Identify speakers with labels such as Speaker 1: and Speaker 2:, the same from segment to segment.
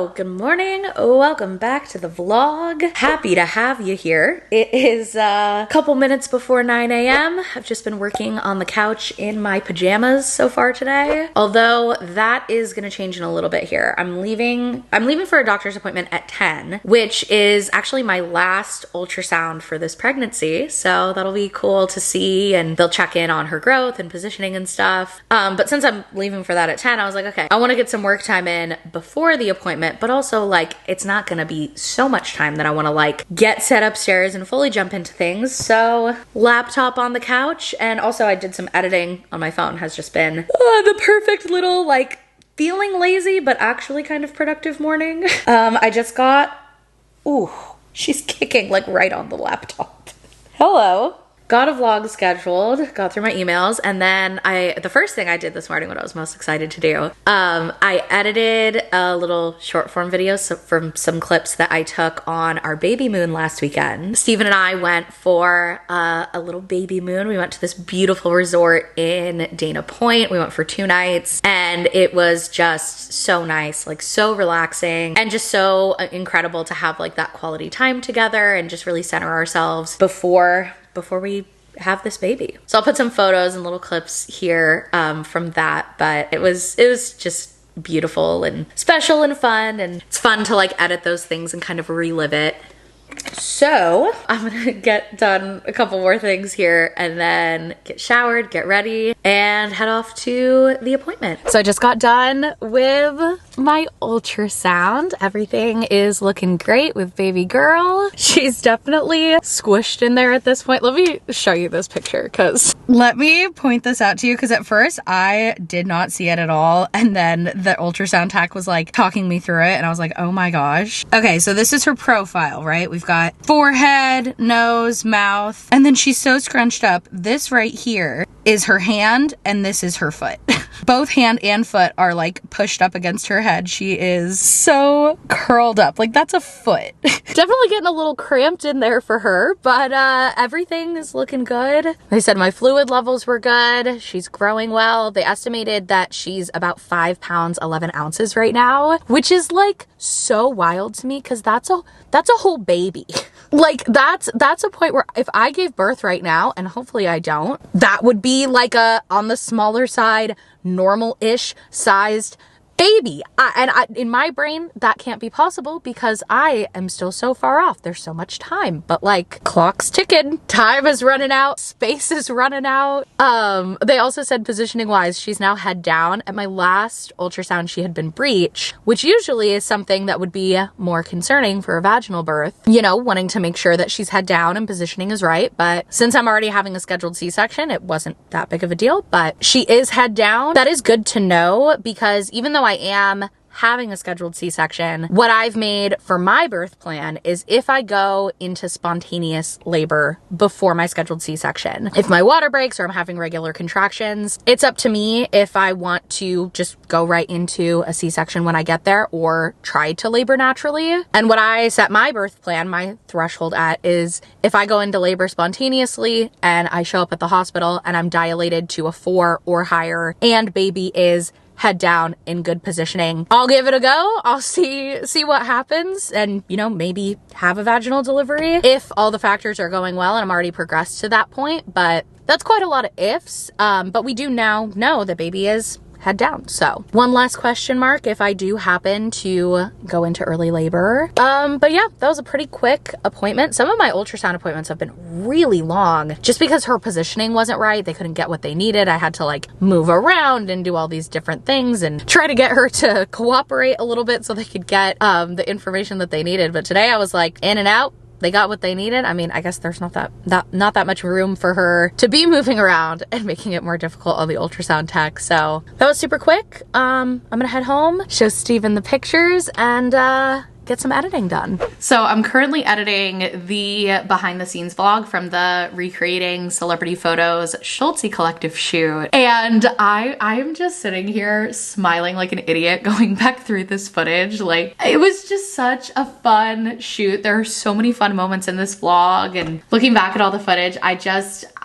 Speaker 1: Good morning. Welcome back to the vlog. Happy to have you here. It is a couple minutes before 9 a.m. I've just been working on the couch in my pajamas so far today. Although that is gonna change in a little bit here. I'm leaving for a doctor's appointment at 10, which is actually my last ultrasound for this pregnancy. So that'll be cool to see, and they'll check in on her growth and positioning and stuff. But since I'm leaving for that at 10, I was like, okay, I wanna get some work time in before the appointment, but also like it's not gonna be so much time that I want to like get set upstairs and fully jump into things. So laptop on the couch, and also I did some editing on my phone. Has just been the perfect little like feeling lazy but actually kind of productive morning. I just got, ooh, she's kicking like right on the laptop. Hello. Got a vlog scheduled, got through my emails, and then the first thing I did this morning, what I was most excited to do, I edited a little short form video from some clips that I took on our baby moon last weekend. Steven and I went for a little baby moon. We went to this beautiful resort in Dana Point. We went for 2 nights, and it was just so nice, like so relaxing, and just so incredible to have like that quality time together and just really center ourselves before we have this baby. So I'll put some photos and little clips here from that, but it was just beautiful and special and fun, and it's fun to like edit those things and kind of relive it. So I'm gonna get done a couple more things here and then get showered, get ready, and head off to the appointment. So I just got done with my ultrasound. Everything is looking great with baby girl. She's definitely squished in there at this point. Let me show you this picture, because let me point this out to you, because at first I did not see it at all, and then the ultrasound tech was like talking me through it, and I was like, oh my gosh. Okay, so this is her profile, right? We've got forehead, nose, mouth, and then she's so scrunched up. This right here is her hand, and this is her foot. Both hand and foot are like pushed up against her head. She is so curled up. Like, that's a foot. Definitely getting a little cramped in there for her, but everything is looking good. They said my fluid levels were good. She's growing well. They estimated that she's about 5 pounds, 11 ounces right now, which is like so wild to me, because that's a whole baby. Like that's a point where if I gave birth right now, and hopefully I don't, that would be like a on the smaller side, normal-ish sized baby. In my brain, that can't be possible because I am still so far off. There's so much time, but like clock's ticking, time is running out, space is running out. They also said positioning wise, she's now head down. At my last ultrasound, she had been breech, which usually is something that would be more concerning for a vaginal birth, you know, wanting to make sure that she's head down and positioning is right. But since I'm already having a scheduled C-section, it wasn't that big of a deal, but she is head down. That is good to know, because even though I am having a scheduled C-section, what I've made for my birth plan is if I go into spontaneous labor before my scheduled C-section, if my water breaks or I'm having regular contractions, it's up to me if I want to just go right into a C-section when I get there or try to labor naturally. And what I set my birth plan, my threshold at, is if I go into labor spontaneously and I show up at the hospital and I'm dilated to a 4 or higher and baby is head down in good positioning, I'll give it a go. I'll see what happens, and you know, maybe have a vaginal delivery if all the factors are going well and I'm already progressed to that point. But that's quite a lot of ifs. But we do now know that baby is head down. So one last question mark if I do happen to go into early labor. But yeah, that was a pretty quick appointment. Some of my ultrasound appointments have been really long just because her positioning wasn't right. They couldn't get what they needed. I had to like move around and do all these different things and try to get her to cooperate a little bit so they could get the information that they needed. But today I was like in and out. They got what they needed. I mean, I guess there's not that much room for her to be moving around and making it more difficult on the ultrasound tech. So that was super quick. I'm gonna head home, show Steven the pictures, and get some editing done. So I'm currently editing the behind the scenes vlog from the Recreating Celebrity Photos Schultzzie collective shoot. And I'm just sitting here smiling like an idiot going back through this footage. Like, it was just such a fun shoot. There are so many fun moments in this vlog, and looking back at all the footage,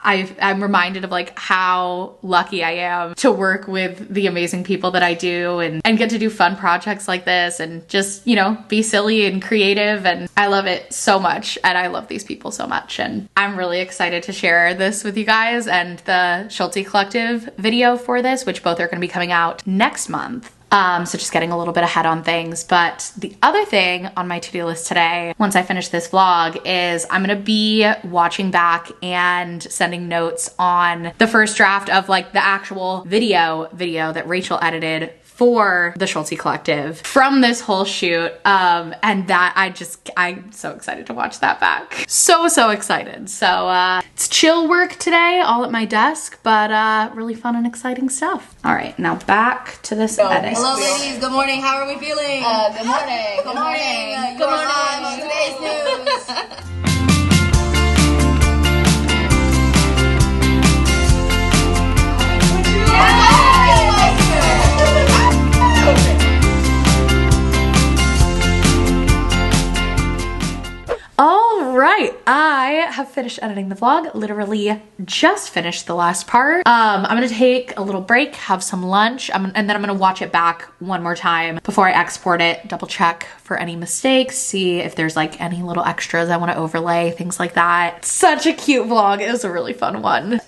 Speaker 2: I'm reminded of like how lucky I am to work with the amazing people that I do and get to do fun projects like this and just, you know, be silly and creative. And I love it so much. And I love these people so much. And I'm really excited to share this with you guys and the Schultzzie Collective video for this, which both are going to be coming out next month. So just getting a little bit ahead on things. But the other thing on my to-do list today, once I finish this vlog, is I'm gonna be watching back and sending notes on the first draft of like the actual video that Rachel edited for the Schultzzie Collective from this whole shoot. And that I'm so excited to watch that back. So excited. So it's chill work today, all at my desk, but really fun and exciting stuff. All right, now back to this edit.
Speaker 3: Hello ladies, good morning, how are we feeling?
Speaker 4: Good morning.
Speaker 3: Good morning. Good morning. Live on today's news.
Speaker 2: All right, I have finished editing the vlog, literally just finished the last part. I'm gonna take a little break, have some lunch, and then I'm gonna watch it back one more time before I export it, double check for any mistakes, see if there's like any little extras I wanna overlay, things like that. Such a cute vlog, it was a really fun one.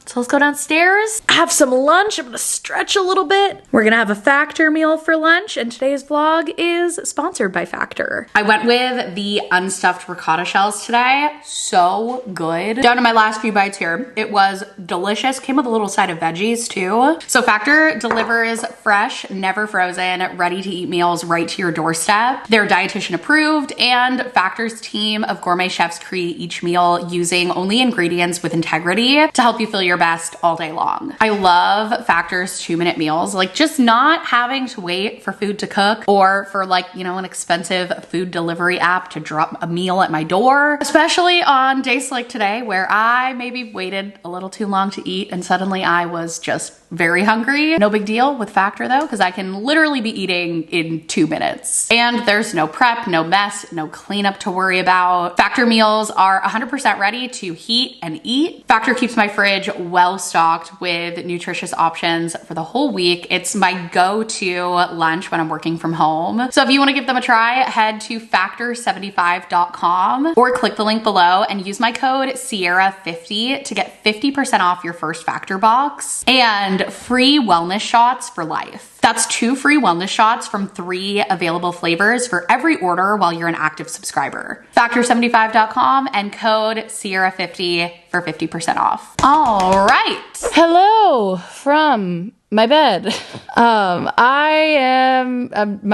Speaker 2: So let's go downstairs, have some lunch. I'm gonna stretch a little bit. We're gonna have a Factor meal for lunch, and today's vlog is sponsored by Factor. I went with the unstuffed ricotta shells today. So good. Down to my last few bites here. It was delicious. Came with a little side of veggies too. So Factor delivers fresh, never frozen, ready to eat meals right to your doorstep. They're dietitian approved, and Factor's team of gourmet chefs create each meal using only ingredients with integrity to help you feel your best all day long. I love Factor's 2-minute meals, like just not having to wait for food to cook or for like, you know, an expensive food delivery app to drop a meal at my door, especially on days like today where I maybe waited a little too long to eat and suddenly I was just very hungry. No big deal with Factor though, because I can literally be eating in 2 minutes. And there's no prep, no mess, no cleanup to worry about. Factor meals are 100% ready to heat and eat. Factor keeps my fridge well stocked with nutritious options for the whole week. It's my go-to lunch when I'm working from home. So if you want to give them a try, head to factor75.com or click the link below and use my code Sierra50 to get 50% off your first Factor box and free wellness shots for life. That's 2 free wellness shots from 3 available flavors for every order while you're an active subscriber. Factor75.com and code Sierra50 for 50% off. All right. Hello from my bed. My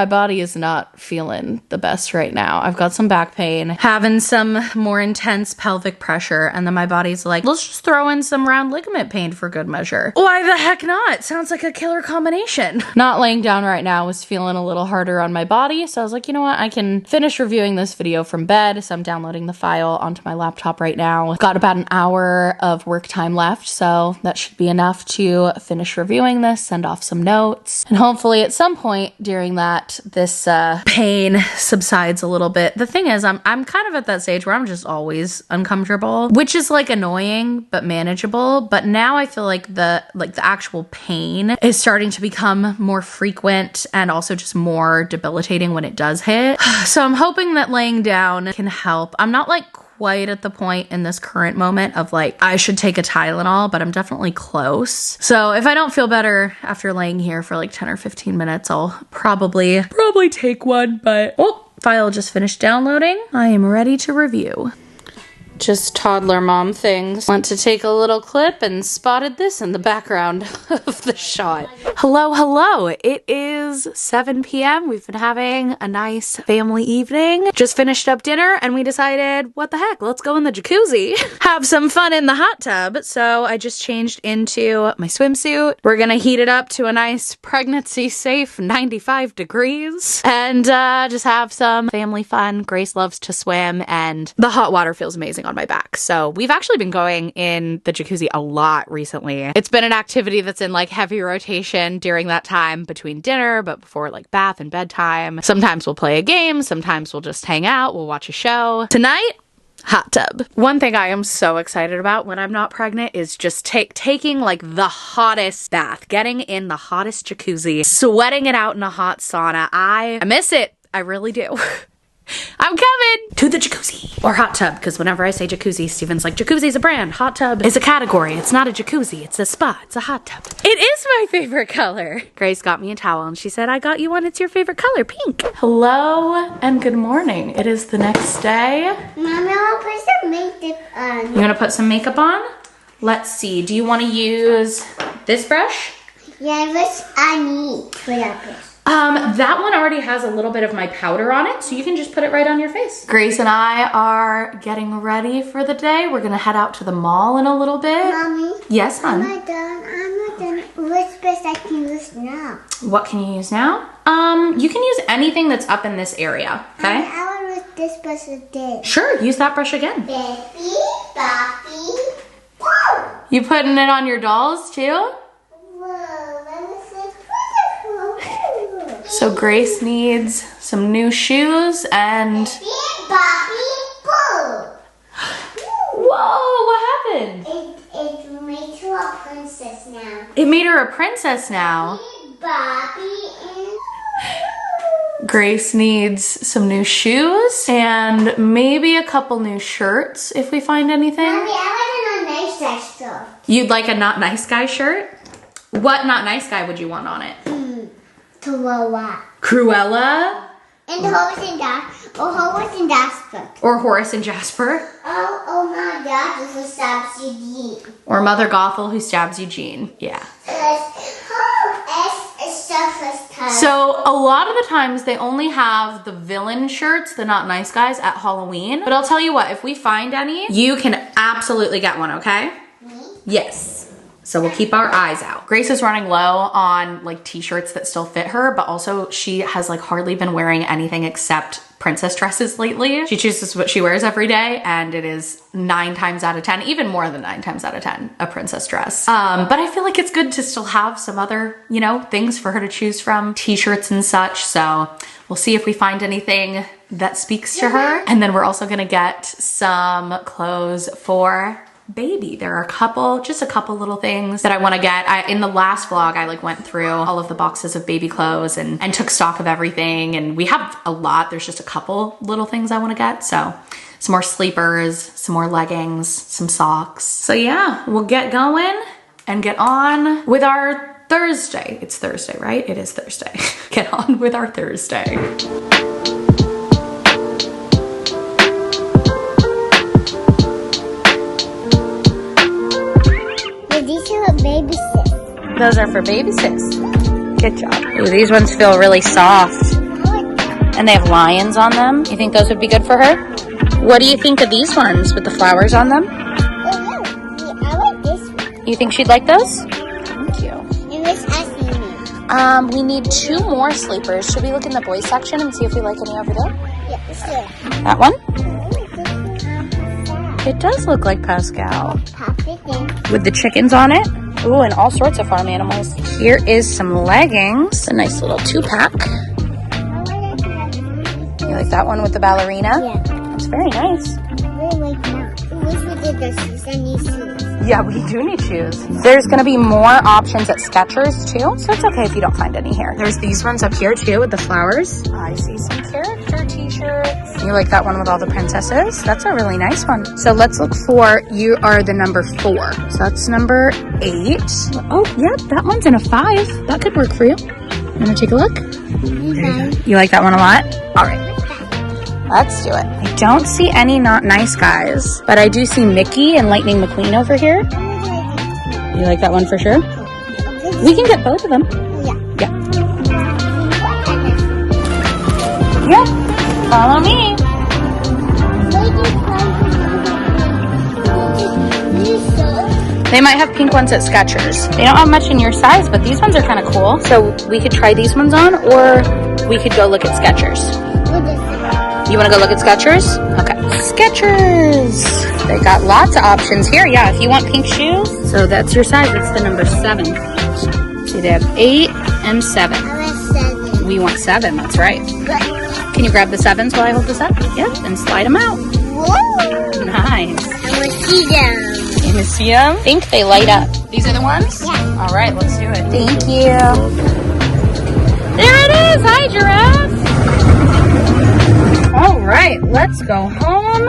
Speaker 2: body is not feeling the best right now. I've got some back pain, having some more intense pelvic pressure, and then my body's like, let's just throw in some round ligament pain for good measure. Why the heck not? Sounds like a killer combination. Not laying down right now was feeling a little harder on my body, so I was like, you know what? I can finish reviewing this video from bed, so I'm downloading the file onto my laptop right now. Got about an hour of work time left, so that should be enough to finish reviewing this, send off some notes, and hopefully at some point during that, this pain subsides a little bit. The thing is, I'm kind of at that stage where I'm just always uncomfortable, which is like annoying but manageable. But now I feel like the actual pain is starting to become more frequent and also just more debilitating when it does hit. So I'm hoping that laying down can help. I'm not like quite at the point in this current moment of like, I should take a Tylenol, but I'm definitely close. So if I don't feel better after laying here for like 10 or 15 minutes, I'll probably take one, but file just finished downloading. I am ready to review. Just toddler mom things. Went to take a little clip and spotted this in the background of the shot. Hello. It is 7 p.m. We've been having a nice family evening. Just finished up dinner and we decided, what the heck, let's go in the jacuzzi. Have some fun in the hot tub. So I just changed into my swimsuit. We're gonna heat it up to a nice pregnancy safe 95 degrees and just have some family fun. Grace loves to swim and the hot water feels amazing on my back. So we've actually been going in the jacuzzi a lot recently. It's been an activity that's in like heavy rotation during that time between dinner, but before like bath and bedtime. Sometimes we'll play a game. Sometimes we'll just hang out. We'll watch a show. Tonight, hot tub. One thing I am so excited about when I'm not pregnant is just taking like the hottest bath, getting in the hottest jacuzzi, sweating it out in a hot sauna. I miss it. I really do. I'm coming to the jacuzzi or hot tub, because whenever I say jacuzzi, Steven's like, jacuzzi's a brand, hot tub is a category. It's not a jacuzzi, it's a spa, it's a hot tub. It is my favorite color. Grace got me a towel and she said, I got you one, it's your favorite color, pink. Hello and good morning. It is the next day.
Speaker 3: Mommy, I'll put some makeup on.
Speaker 2: You wanna put some makeup on? Let's see, do you wanna use this brush?
Speaker 3: Yeah, which I need for that brush.
Speaker 2: That one already has a little bit of my powder on it, so you can just put it right on your face. Grace and I are getting ready for the day. We're gonna head out to the mall in a little bit.
Speaker 3: Mommy?
Speaker 2: Yes, hon?
Speaker 3: I'm not done. Which brush I can use now?
Speaker 2: What can you use now? You can use anything that's up in this area, okay?
Speaker 3: I will use this brush again.
Speaker 2: Sure, use that brush again.
Speaker 3: Baby, Boppy, woo!
Speaker 2: You putting it on your dolls too?
Speaker 3: Whoa, that was so beautiful.
Speaker 2: So Grace needs some new shoes and...
Speaker 3: Baby, Boppy, boo!
Speaker 2: Whoa, what happened?
Speaker 3: It made her a princess now.
Speaker 2: It made her a princess now.
Speaker 3: Bobby and...
Speaker 2: Grace needs some new shoes and maybe a couple new shirts if we find anything.
Speaker 3: Mommy, I want a nice sex stuff.
Speaker 2: You'd like a not nice guy shirt? What not nice guy would you want on it?
Speaker 3: Cruella.
Speaker 2: Cruella?
Speaker 3: And Horace and Jasper.
Speaker 2: Or Horace and Jasper?
Speaker 3: Oh my God, this is stabs Eugene.
Speaker 2: Or Mother Gothel who stabs Eugene. Yeah. So a lot of the times they only have the villain shirts, the not nice guys, at Halloween. But I'll tell you what, if we find any, you can absolutely get one, okay?
Speaker 3: Me?
Speaker 2: Yes. So we'll keep our eyes out. Grace is running low on like t-shirts that still fit her, but also she has like hardly been wearing anything except princess dresses lately. She chooses what she wears every day, and it is 9 times out of 10, even more than 9 times out of 10, a princess dress. But I feel like it's good to still have some other, you know, things for her to choose from, t-shirts and such. So we'll see if we find anything that speaks to her. And then we're also gonna get some clothes for baby. There are just a couple little things that I want to get. In the last vlog, I like went through all of the boxes of baby clothes and took stock of everything. And we have a lot. There's just a couple little things I want to get. So some more sleepers, some more leggings, some socks. So yeah, we'll get going and get on with our Thursday. It's Thursday, right? It is Thursday. Get on with our Thursday.
Speaker 3: These are baby sis.
Speaker 2: Those are for baby sis. Good job. Ooh, these ones feel really soft. And they have lions on them. You think those would be good for her? What do you think of these ones with the flowers on them?
Speaker 3: Oh, I like this one.
Speaker 2: You think she'd like those? Thank you.
Speaker 3: And this asking me.
Speaker 2: We need 2 more sleepers. Should we look in the boys section and see if we like any over there?
Speaker 3: Yeah, let's do it.
Speaker 2: That one? It does look like Pascal.
Speaker 3: Pop it in.
Speaker 2: With the chickens on it. Ooh, and all sorts of farm animals. Here is some leggings. A nice little 2-pack. You like that one with the ballerina?
Speaker 3: Yeah.
Speaker 2: It's very nice.
Speaker 3: I really like that. I wish we did the shoes. I need shoes.
Speaker 2: Yeah, we do need shoes. There's gonna be more options at Skechers too, so it's okay if you don't find any here. There's these ones up here too with the flowers. I see some character t-shirts. You like that one with all the princesses? That's a really nice one. So let's look for, you are the number 4. So that's number 8. Oh, yeah, that one's in a 5. That could work for you. Wanna take a look? You like that one a lot? All right. Let's do it. I don't see any not nice guys, but I do see Mickey and Lightning McQueen over here. You like that one for sure? We can get both of them.
Speaker 3: Yeah.
Speaker 2: Yeah. Follow me. They might have pink ones at Skechers. They don't have much in your size, but these ones are kind of cool. So we could try these ones on, or we could go look at Skechers. You want to go look at Skechers? Okay. Skechers. They got lots of options here. Yeah, if you want pink shoes. So that's your size. That's the number 7. See, they have 8 and 7.
Speaker 3: I want 7.
Speaker 2: We want 7. That's right.
Speaker 3: Good.
Speaker 2: Can you grab the 7s while I hold this up? Yep, and slide them out.
Speaker 3: Whoa.
Speaker 2: Nice.
Speaker 3: I want to see them.
Speaker 2: You can see them? I think they light up. These are the ones?
Speaker 3: Yeah.
Speaker 2: All right, let's do it. Thank you. There it is. Hi, giraffe. All right, let's go home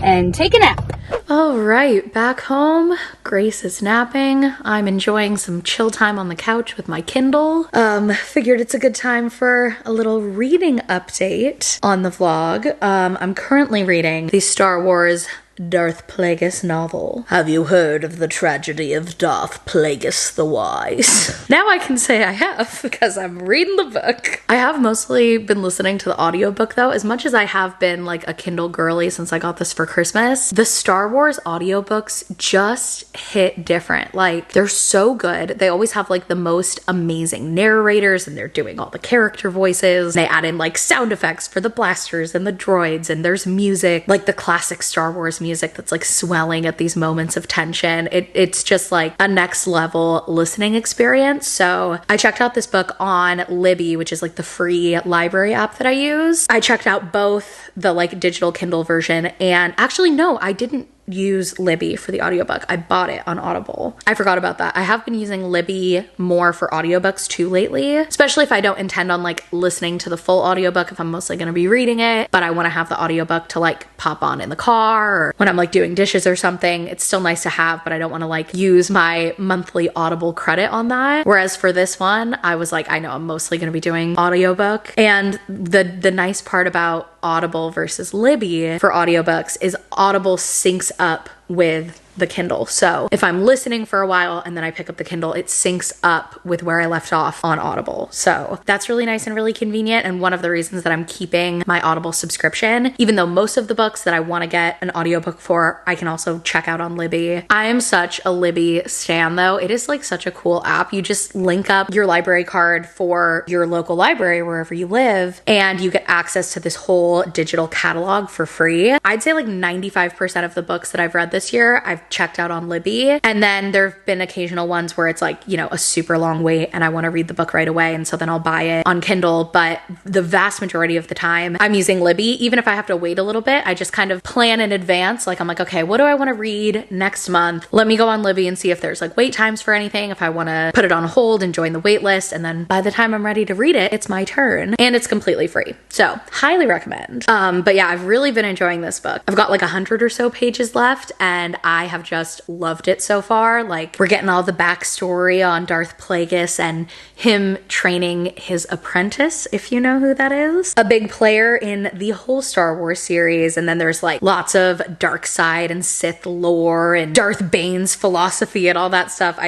Speaker 2: and take a nap.
Speaker 1: All right, back home. Grace is napping. I'm enjoying some chill time on the couch with my Kindle. Figured it's a good time for a little reading update on the vlog. I'm currently reading the Star Wars Darth Plagueis novel. Have you heard of the tragedy of Darth Plagueis the Wise? Now I can say I have, because I'm reading the book. I have mostly been listening to the audiobook though, as much as I have been like a Kindle girly since I got this for Christmas. The Star Wars audiobooks just hit different. Like, they're so good. They always have like the most amazing narrators, and they're doing all the character voices. They add in like sound effects for the blasters and the droids, and there's music, like the classic Star Wars music that's like swelling at these moments of tension. It's just like a next level listening experience. So I checked out this book on Libby, which is like the free library app that I use. I checked out both the like digital Kindle version, and actually no, I didn't use Libby for the audiobook. I bought it on Audible. I forgot about that. I have been using Libby more for audiobooks too lately, especially if I don't intend on like listening to the full audiobook, if I'm mostly going to be reading it, but I want to have the audiobook to like pop on in the car or when I'm like doing dishes or something. It's still nice to have, but I don't want to like use my monthly Audible credit on that. Whereas for this one, I was like, I know I'm mostly going to be doing audiobook. And the nice part about Audible versus Libby for audiobooks is Audible syncs up with the Kindle. So if I'm listening for a while and then I pick up the Kindle, it syncs up with where I left off on Audible. So that's really nice and really convenient, and one of the reasons that I'm keeping my Audible subscription, even though most of the books that I want to get an audiobook for, I can also check out on Libby. I am such a Libby stan though. It is like such a cool app. You just link up your library card for your local library wherever you live, and you get access to this whole digital catalog for free. I'd say like 95% of the books that I've read this year, I've checked out on Libby. And then there have been occasional ones where it's like, you know, a super long wait and I want to read the book right away. And so then I'll buy it on Kindle. But the vast majority of the time I'm using Libby. Even if I have to wait a little bit, I just kind of plan in advance. Like I'm like, okay, what do I want to read next month? Let me go on Libby and see if there's like wait times for anything, if I want to put it on hold and join the wait list. And then by the time I'm ready to read it, it's my turn, and it's completely free. So highly recommend. But yeah, I've really been enjoying this book. I've got like 100 or so pages left, and I have just loved it so far. Like, we're getting all the backstory on Darth Plagueis and him training his apprentice, if you know who that is. A big player in the whole Star Wars series. And then there's like lots of dark side and Sith lore and Darth Bane's philosophy and all that stuff.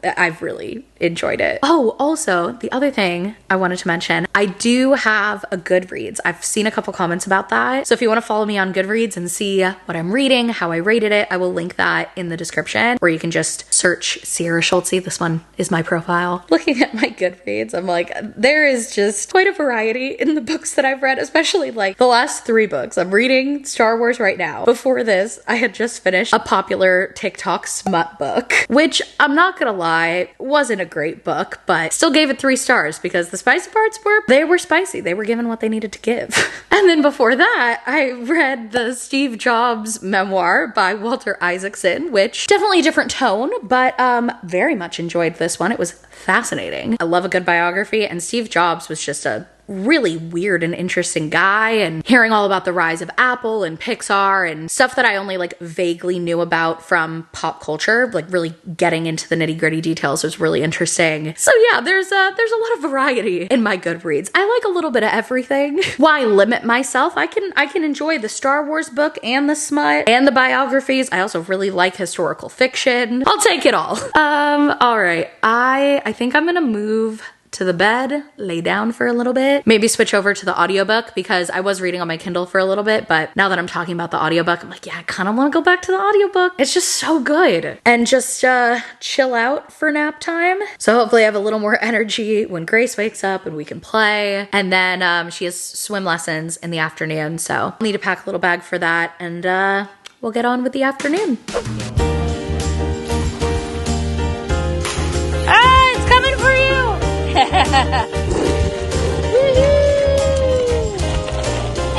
Speaker 1: I've really enjoyed it. Oh, also, the other thing I wanted to mention, I do have a Goodreads. I've seen a couple comments about that. So if you want to follow me on Goodreads and see what I'm reading, how I rated it, I will link that in the description, where you can just search Sierra Schultzzie. This one is my profile. Looking at my Goodreads, I'm like, there is just quite a variety in the books that I've read, especially like the last 3 books. I'm reading Star Wars right now. Before this, I had just finished a popular TikTok smut book, which I'm not gonna lie, wasn't a great book, but still gave it 3 stars because the spicy parts were spicy. They were given what they needed to give. And then before that, I read the Steve Jobs memoir by Walter Isaacson, which definitely a different tone, but very much enjoyed this one. It was fascinating. I love a good biography, and Steve Jobs was just a really weird and interesting guy, and hearing all about the rise of Apple and Pixar and stuff that I only like vaguely knew about from pop culture, like really getting into the nitty-gritty details was really interesting. So yeah, there's a lot of variety in my Goodreads. I like a little bit of everything. Why limit myself? I can enjoy the Star Wars book and the smut and the biographies. I also really like historical fiction. I'll take it all. All right. I think I'm gonna move to the bed, lay down for a little bit, maybe switch over to the audiobook, because I was reading on my Kindle for a little bit, but now that I'm talking about the audiobook, I'm like, yeah, I kind of want to go back to the audiobook. It's just so good. And just chill out for nap time. So hopefully I have a little more energy when Grace wakes up and we can play. And then she has swim lessons in the afternoon, so I'll need to pack a little bag for that, and we'll get on with the afternoon.
Speaker 3: Hey,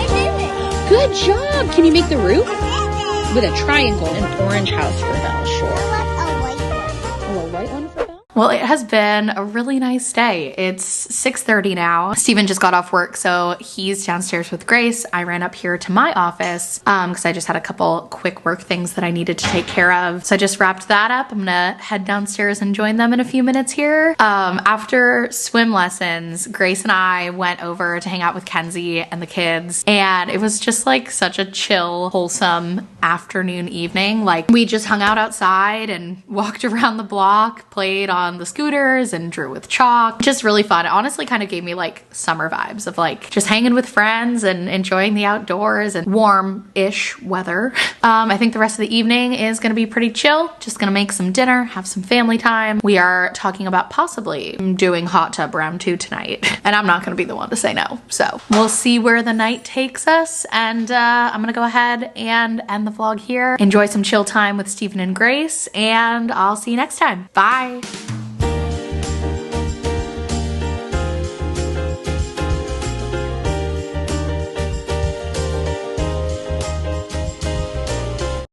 Speaker 3: baby.
Speaker 2: Good Good job. Can you make the roof? With a triangle. An orange house for Belle, sure. Oh, a white one for Belle? Well, it has been a really nice day. It's 6:30 now. Steven just got off work, so he's downstairs with Grace. I ran up here to my office because I just had a couple quick work things that I needed to take care of. So I just wrapped that up. I'm gonna head downstairs and join them in a few minutes here. After swim lessons, Grace and I went over to hang out with Kenzie and the kids, and it was just like such a chill, wholesome afternoon evening. Like, we just hung out outside and walked around the block, played on the scooters and drew with chalk. Just really fun. It honestly kind of gave me like summer vibes of like just hanging with friends and enjoying the outdoors and warm-ish weather. I think the rest of the evening is gonna be pretty chill. Just gonna make some dinner, have some family time. We are talking about possibly doing hot tub round 2 tonight, and I'm not gonna be the one to say no. So we'll see where the night takes us, and I'm gonna go ahead and end the vlog here. Enjoy some chill time with Steven and Grace, and I'll see you next time. Bye.